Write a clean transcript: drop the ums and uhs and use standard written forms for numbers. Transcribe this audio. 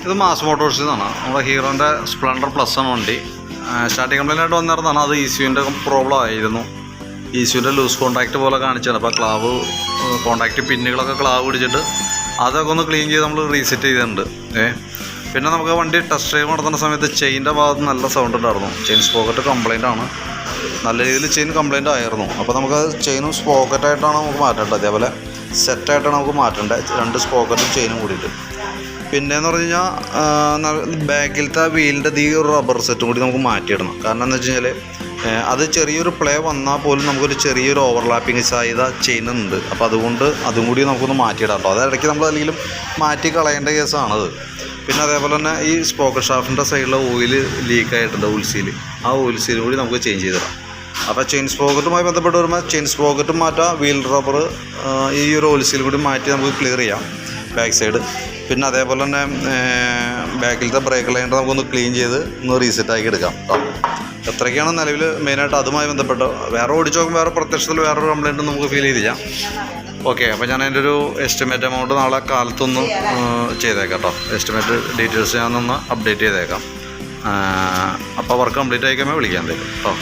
ഇത് മാസ് മോട്ടോഴ്സിൽ നിന്നാണ്. നമ്മുടെ ഹീറോൻ്റെ സ്പ്ലെൻഡർ പ്ലസ് ആണ് വണ്ടി. സ്റ്റാർട്ടിങ് കംപ്ലൈൻ്റ് ആയിട്ട് വന്നിരുന്നതാണ്. അത് ECUവിൻ്റെ പ്രോബ്ലം ആയിരുന്നു. ECUവിൻ്റെ ലൂസ് കോൺടാക്റ്റ് പോലെ കാണിച്ചാണ്. അപ്പോൾ ക്ലാവ് കോൺടാക്റ്റ് പിന്നുകളൊക്കെ ക്ലാവ് പിടിച്ചിട്ട് അതൊക്കെ ഒന്ന് ക്ലീൻ ചെയ്ത് നമ്മൾ റീസെറ്റ് ചെയ്തിട്ടുണ്ട്. പിന്നെ നമുക്ക് വണ്ടി ടെസ്റ്റ് ഡ്രൈവ് നടത്തുന്ന സമയത്ത് ചെയിൻ്റെ ഭാഗത്ത് നല്ല സൗണ്ട് ഉണ്ടായിരുന്നു. ചെയിൻ സ്പോക്കറ്റ് കംപ്ലൈൻ്റ് ആണ്. നല്ല രീതിയിൽ ചെയിൻ കംപ്ലൈൻ്റ് ആയിരുന്നു. അപ്പോൾ നമുക്ക് ചെയിനും സ്പോക്കറ്റായിട്ടാണ് നമുക്ക് മാറ്റേണ്ടത്. അതേപോലെ സെറ്റായിട്ടാണ് നമുക്ക് മാറ്റേണ്ടത്, 2 സ്പോക്കറ്റും ചെയിനും കൂടിയിട്ട്. പിന്നെയെന്ന് പറഞ്ഞു കഴിഞ്ഞാൽ ബാക്കിലത്തെ വീലിൻ്റെ ഈ ഒരു റബ്ബർ സെറ്റും കൂടി നമുക്ക് മാറ്റിയിടണം. കാരണം എന്താ വെച്ച് കഴിഞ്ഞാൽ അത് ചെറിയൊരു പ്ലേ വന്നാൽ പോലും നമുക്കൊരു ചെറിയൊരു ഓവർലാപ്പിങ് സാധ്യത ചെയ്യുന്നുണ്ട്. അപ്പോൾ അതുകൊണ്ട് അതും കൂടി നമുക്കൊന്ന് മാറ്റിയിടാം കേട്ടോ. അതിടയ്ക്ക് നമ്മൾ അല്ലെങ്കിലും മാറ്റി കളയേണ്ട കേസാണത്. പിന്നെ അതേപോലെ തന്നെ ഈ സ്പോക്കറ്റ് ഷാഫ്റ്റിൻ്റെ സൈഡിലെ ഓയിൽ ലീക്കായിട്ടുണ്ട്, ഓയിൽ സീൽ. ആ ഓയിൽ സീൽ കൂടി നമുക്ക് ചേഞ്ച് ചെയ്തിടാം. അപ്പോൾ ചെയിൻ സ്പോക്കറ്റുമായി ബന്ധപ്പെട്ട് വരുമ്പോൾ ചെയിൻ സ്പോക്കറ്റും മാറ്റാം, വീൽ റബ്ബർ ഈ ഒരു ഓയിൽ സീൽ കൂടി മാറ്റി നമുക്ക് ക്ലിയർ ചെയ്യാം ബാക്ക് സൈഡ്. പിന്നെ അതേപോലെ തന്നെ ബാക്കിലത്തെ ബ്രേക്ക് ലൈനർ നമുക്കൊന്ന് ക്ലീൻ ചെയ്ത് ഒന്ന് റീസെറ്റാക്കി എടുക്കാം കേട്ടോ. എത്രയൊക്കെയാണ് നിലവിൽ മെയിനായിട്ട് അതുമായി ബന്ധപ്പെട്ട്. വേറെ ഓടിച്ച് നോക്കുമ്പോൾ വേറെ പ്രത്യക്ഷത്തിൽ വേറൊരു കംപ്ലൈൻറ്റ് നമുക്ക് ഫീൽ ചെയ്തില്ല. ഓക്കെ, അപ്പോൾ ഞാൻ അതിൻ്റെ ഒരു എസ്റ്റിമേറ്റ് എമൗണ്ട് നാളെ കാലത്തൊന്ന് ചെയ്തേക്കാം കേട്ടോ. എസ്റ്റിമേറ്റ് ഡീറ്റെയിൽസ് ഞാനൊന്ന് അപ്ഡേറ്റ് ചെയ്തേക്കാം. അപ്പോൾ വർക്ക് കംപ്ലീറ്റ് ആയിക്കുമ്പോൾ വിളിക്കാൻ തരും കേട്ടോ.